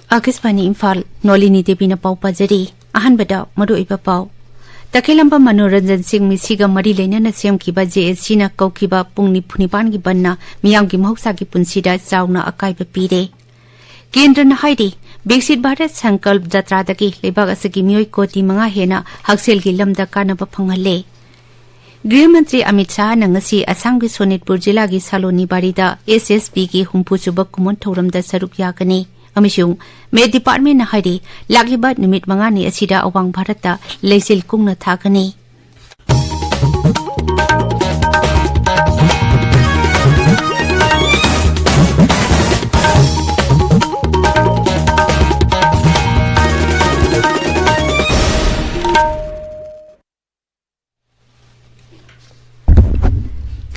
Akispani Imphal Nolini Devi na pau pajari ahan bada madu iba pau Takelamba Manoranjan Singh Misiga Mari Lena na Sem Kiba JSC na Kaukiba Pungni Punipan gi banna miyam gi mahoksa gi punsida chauna akai ba pire Kendra na haidi Bexit Bharat Sankalp Jatra dagi lebak asagi mioi koti manga hena haksel gi lamda kanaba phangale Gृह मंत्री अमित शाह नंगसी असम की सोनितपुर जिला की Saloni बारीदा SSP की हुंपुचुब Koeman थौरमदा सरुक यागनी अमिसुंग मे department हाइरी लागिबा निमित मंगानी असिदा अवांग भारतता लेसिल कुंगना थागनी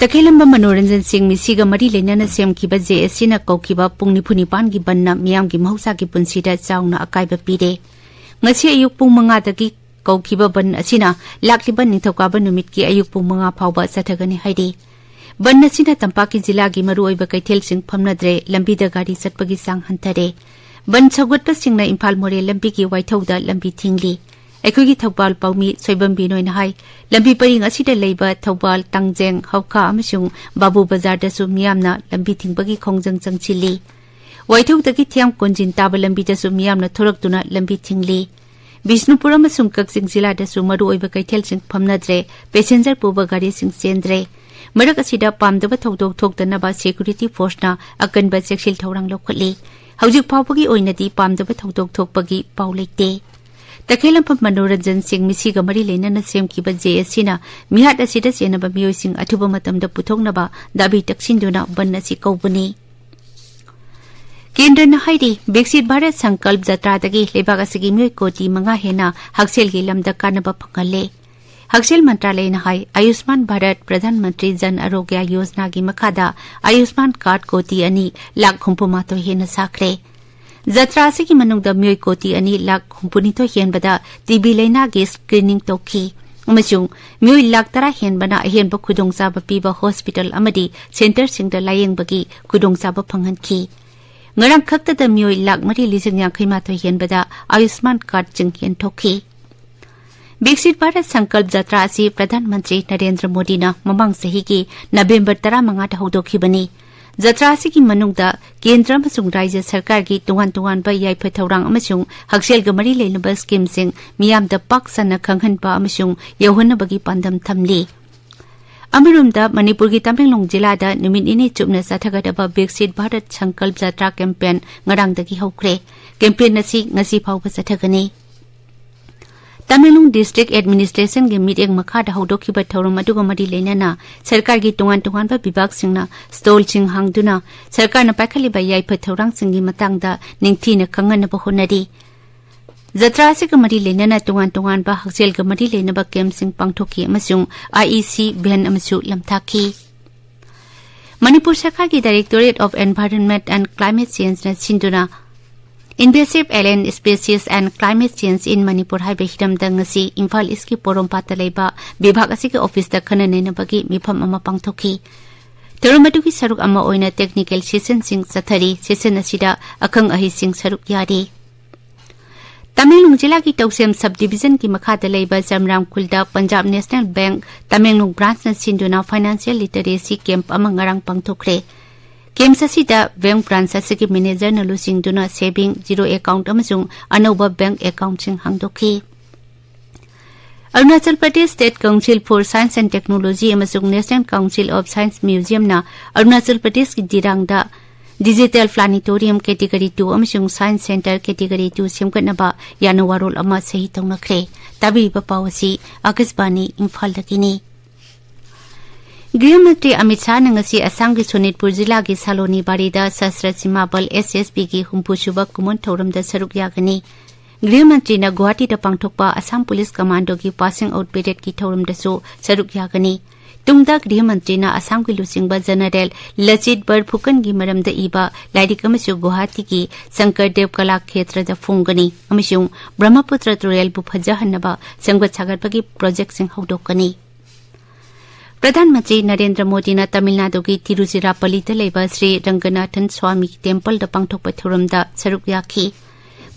Takelamba Manoranjan Singh Misiga Mari Lena na Sem Kiba JSC na Kaukiba Pungni Punipan gi banna miyam gi mahoksa gi punsida chauna akai ba pire ngasi ayuk pung manga dagi Kaukiba ban asina lakliba ningthokaba numit ki ayuk pung manga phawba sathagani haidi ban asina tampaki jila gi maru oiba kaithel sing phamnadre lambi da gari satpagi sang hantare ban chagotpa singna Imphal more lambi gi waithauda lambi thingli Ekogi Thawbal Paumi Soibambi Noin Hai Lambi Paring Asida Leiba Thawbal Tangjeng Hauka Amasung Babu Bazar Dasu Miyamna Lambi Tingbagi Khongjang Changchili Waithau Dagi Thiam Konjin Taba Lambi Dasu Miyamna Thoraktuna Lambi Thingli Bishnupura Amasung Kaksing Zila Dasu Maru Oiba Kaithel Sing Phamnadre Passenger Puba Gari Sing Sendre Marak Asida Pamdaba Thawdok Thokdanaba Security Force na Akanba Sekshil Thawrang Lokhali Haujik Phawbagi Oinadi Pamdaba Thawdok Thokpagi Pau Leite Takelamba Manoranjan Singh Misiga Mari Lena na Sem Kiba JSC na mihat asida senaba miyoi sing athuba matamda puthoknaba dabi taksinduna banna si kaubani Kendra na haidi Bexit Bharat Sankalp Jatra dagi lebak asigi miyoi koti manga hena haksel gi lamda kanaba phangale Haksel Mantralay na hai Ayushman Bharat Pradhan Mantri Jan Arogya Yojana gi makhada Ayushman Card koti ani lakh humpuma to hena sakre Jatra se ki manung da miyoi koti ani lakh humpuni to hen bada TB leina ge screening toki amasung miyoi lakh tara hen bana hen ba khudong sa ba piba hospital amadi center sing da layeng bagi khudong sa ba phangan ki ngarang khakta da miyoi lakh mari lising yang khaima to hen bada Ayushman Card jing hen toki Bexit Bharat Sankalp Jatra asi Pradhan Mantri Narendra Modi na mamang sahi ki November 15 da hodokhi bani Jatra ki manungda Kendra amasung Rajya Sarkar gi tungan ba yai phathorang amasung haksel ga mari leinaba scheme sing miyam da paksana khanghanpa amasung yauhana bagi pandam thamli Amarumda Manipur gi Tamenglong jila da numit ini chupna sathagadaba Bexit Bharat Sankalp Jatra campaign ngarang dagi hokre campaign nasi ngasi phawba sathagani Tamenglong District Administration ge meeting makhada hodokhiba thorum aduga mari leinana sarkar gi tungan ba bibak singna stall sing hangduna sarkar na pakhali ba yai phathorang singi matangda ningthi na khangana ba honari Jatra se ga mari leinana tungan ba haksel ga mari leina ba kem sing pangthoki amasung IEC ban amasu lamthaki Manipur Sarkar gi Directorate of Environment and Climate Change na sinduna Invasive alien species and climate change in Manipur hai behiram dangasi Imphal iski porompata leiba bibhag asiki office da khanane bagi mifam ama pangthoki Terumatu ki saruk ama oina technical session sing sathari session asida akhang ahi sing saruk yari Tamenglong jila ki Tausem subdivision ki makhada leiba Jamram Khulda Punjab National Bank Tamenglong branch na sinduna financial literacy camp ama ngarang pangthokre Kemsasida bank branch asiki manager na lusing duna saving zero account amasung anauba bank account sing hangdokhi Arunachal Pradesh State Council for Science and Technology amasung National Council of Science Museum na Arunachal Pradesh ki dirangda Digital Planetarium Category 2 amasung Science Center Category 2 semkatnaba yanawarol ama sahi tawnakre tabi ba pawasi Akasbani Imphal dakini गृह मंत्री अमित शाह ने ngasi Assam की सोनितपुर जिला की सालोनी बारीदा सशस्त्र सीमा बल SSP की हुंपुचुब Koeman थौरमदा सरुक यागनी गृह मंत्री न गुवाहाटी दा पांगथोकपा असम पुलिस कमांडो की पासिंग आउट परेड की थौरमदासु सरुक यागनी तुंगदा गृह मंत्री न असम की लुसिंगबा जनरल लचित बरफुकन की मरमदा इबा लाइरिक अमसु गुवाहाटी की शंकरदेव कला क्षेत्र दा फुंगनी अमसु ब्रह्मपुत्र तुरेल बु फजहनबा संगत सागरपगी प्रोजेक्ट सिंग हौदोकनी प्रधानमंत्री नरेंद्र मोदी ने तमिलनाडु की तिरुचिरापल्ली लेबा श्री रंगनाथन स्वामी टेम्पल द पांगथोकपा थौरमदा सरुक याखी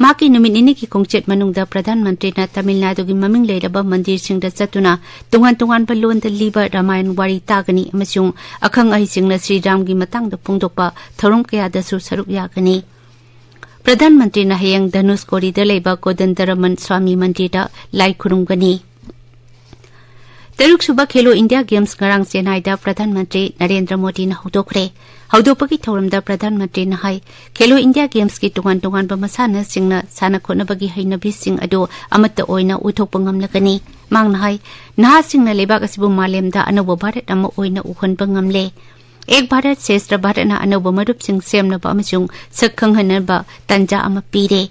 माकी नुमित निनी की कोंगचेत मनुंगदा प्रधानमंत्री ना तमिलनाडु की ममिंग लेरबा मंदिर सिंगदा चतुना तुंगान तुंगान बलोन द लीबा रामायण वारी तागनी अमसुंग अखंग अहि सिंगना श्री राम की मतंग द पुंगदोकपा थौरम कयादसु सरुक यागनी प्रधानमंत्री ना हयंग धनुष कोरीदा लेबा कोदंतरमन स्वामी मंदिर लाई खुरुंगनी तरुक सुबह खेलो इंडिया गेम्स ngarang चेन्नईदा प्रधानमंत्री नरेंद्र मोदी ना हौदोखरे हौदोपगी थौरमदा प्रधानमंत्री ना हाई खेलो इंडिया गेम्स की तुंगान तुंगान मसाना सिंगना साना खोनबगी हैनबी सिंग अदो अमत ओइना उथोकप ngamlagani मांगना हाई नहा सिंगना लेबाक असिबु मालेमदा अनोबो भारत अमा ओइना उखनबा ngamle एक भारत श्रेष्ठ भारत ना अनोबो मरुप सिंग सेमनबा अमसुंग सकखंग हनबा तंजा अमा पीरे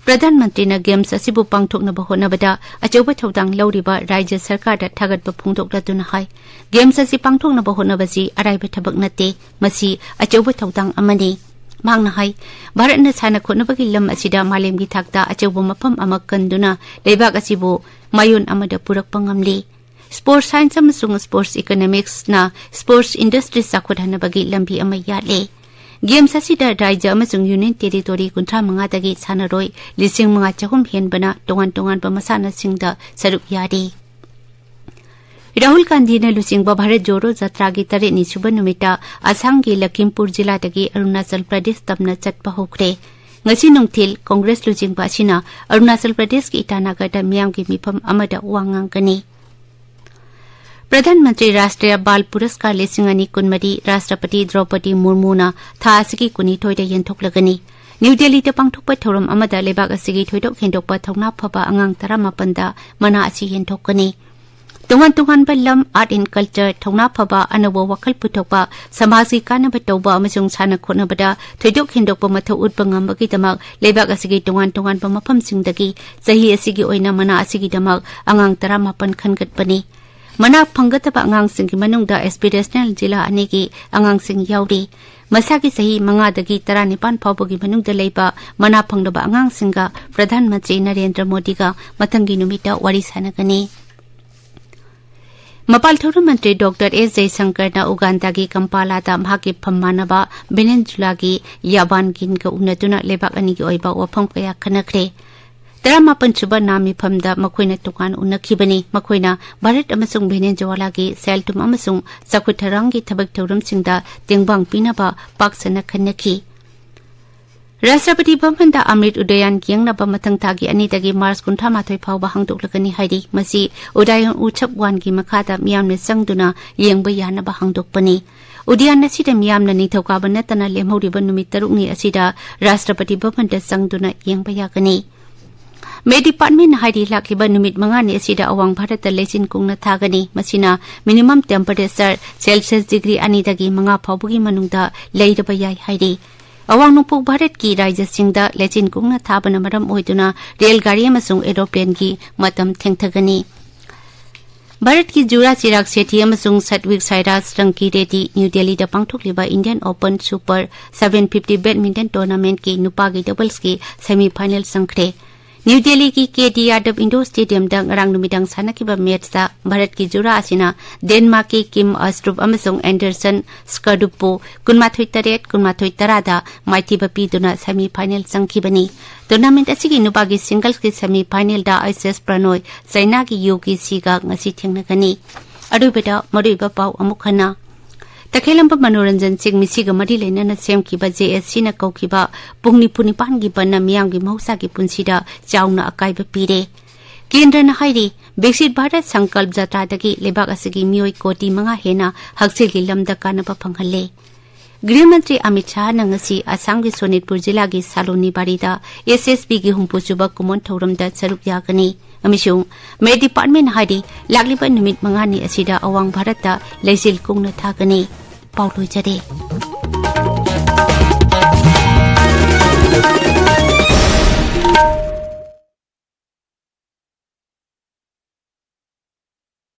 प्रधानमंत्री ना गेम्स असिबु पांगथोकनबा होनबदा अचौबा थौदांग लौरिबा राज्य सरकार दा थागतबा फुंगथोकलदुना हाई गेम्स असि पांगथोकनबा होनबसी अराइबा थबक नते मसी अचौबा थौदांग अमनी मांगना हाई भारत ना साना खोनबगी लम असिदा मालेमगी थाकता अचौबा मफम अमा कंदुना लेबाक असिबु मायोन अमदा पुरकपा ngamli स्पोर्ट्स साइंस अमसुंग स्पोर्ट्स इकोनॉमिक्स ना स्पोर्ट्स इंडस्ट्री साखोदहनबगी लंबी अमा याले गेम्स असिदा राज्य अमसुंग यूनियन टेरिटोरी 35 दगी सानरोय 5,600 हेनबना तोंगान तोंगान मसाना सिंगदा सरुक यारी राहुल गांधी ने लुसिंगबा भारत जोड़ो जत्रा की 3 सुब नुमिता असम की लखीमपुर जिला दगी अरुणाचल प्रदेश तमना चटपा होखरे ngasi nungthil कांग्रेस लुसिंगबा सिना अरुणाचल प्रदेश की ईटानगर मियाम की मिफम अमदा वांगांग कनी प्रधानमंत्री राष्ट्रीय बाल पुरस्कार 2019 राष्ट्रपति द्रौपदी मुर्मुना था असगी कुनिथोइदा यंथोकलगनी न्यू दिल्ली दा पांगथोकपा थौरम अमदा लेबाक असगी थोइदोक हेंदोकपा थौना फबा अंगांग 18 दा मना असि यंथोकनी तोंगान तोंगान लम आर्ट एंड कल्चर थौना फबा अनबो वखल पुथोकपा समाज की कानब तौबा अमसुंग साना खोनबदा थोइदोक हेंदोकपा मथौ उतपा ngambagi damak लेबाक असगी तोंगान तोंगान मफम सिंगदगी सही असगी ओइना मना असगी दमक अंगांग 18 खनगतपनी मना फंगतबा अंगांग सिंगी मनुंगदा एस्पिरेशनल जिला अने की अंगांग सिंग यावरी मसा की सही 5 दगी 19 फावबगी मनुंगदा लेबा मना फंगदबा अंगांग सिंगा प्रधानमंत्री नरेंद्र मोदी का मतंगी नुमिता वारी सानगनी मपाल थौरम मंत्री डॉक्टर एस जयशंकर ना उगांडा की कंपाला दा माके फम्मानबा बेनेजुला की याबान गिन का उनतुना लेबाक अनि की ओइबा वफम कया खनखरे 18 सुबह नामी फमदा मखोइना तुकान उनखिबनी मखोइना भारत अमसुंग बेनेजुला की सेल्टुम अमसुंग सखुथरंग की थबक थौरम सिंगदा तेंगबांग पिनबा पाक्सना खनखि राष्ट्रपति भवन दा अमृत उदयन यंगनबा मथंग थागी अनिदगी मार्च 38 फावबा हांदोकलगनी हाइदि मसी उदयन उत्सव 1 की मखादा मियामने संगदुना येंगबा यानबा हांदोकपनी उदयन असिदा मियामना निथौकाबा नतना लेमहौरिबा नुमित 3 नि असिदा राष्ट्रपति भवन दा संगदुना येंगबा यागनी मे डिपार्टमेंट हाइदि लाखिबा नुमित 5 नि असिदा अवांग भारत लेसिन कुंगना थागनी मसिना मिनिमम टेम्परेचर सेल्सियस डिग्री अनिदगी 5 फावबगी मनुंगदा लेइरबा याय हाइदि अवांग नोंपोक भारत की राज्य सिंगदा लेचिन कुंगना थाबना मरम ओइदुना रेलगाड़ी अमसुंग एरोप्लेन की मतम थेंगथगनी भारत की जुरा चिराग सेठी अमसुंग सत्विक साइराज रंकी रेड्डी न्यू दिल्ली दा पांगथोकलिबा Indian Open Super 750 badminton tournament की नुपागी डबल्स की सेमीफाइनल संखरे न्यू दिल्ली की केडी यादव इंडोर स्टेडियम दा ngarang numidang sanakiba मैच दा भारत की जुरा असिना डेनमार्क की किम अस्ट्रुप अमसुंग एंडरसन स्कर्डुपो 29-13 दा माइथिबा पीदुना सेमीफाइनल संखिबनी टूर्नामेंट असिगी नुपागी सिंगल्स की सेमीफाइनल दा आईएसएस प्रणोय चाइना की योगी सीगा ngasi थेंगनगनी अरुबेदा मरुइबा पाव अमुखना तखेलंब मनोरंजन सिंह मिसिगा मरी लेना सेम की जेएससी न कौखिबा पुंगनी पुनिपान की बन्ना मियाम की मौसा की पुंसीदा चाउना अकाइब पीरे केंद्र न हाइरी बेक्सिट भारत संकल्प जत्रा दगी लेबाक असगी मियोय कोटी 5 हेना हक्सेल की लमदा कानबा फंगहले गृह मंत्री अमित शाह नंगसी असम की सोनितपुर जिला की सालोनी बारीदा एसएसपी की हुंपुचुबा कुमोन थौरमदा सरुप यागनी अमिसुंग मे डिपार्टमेंट हाइदी लागलिबा नुमित 5 नि असिदा अवांग भारतदा लेसिल कुंगना थागनी पाउलोय जरे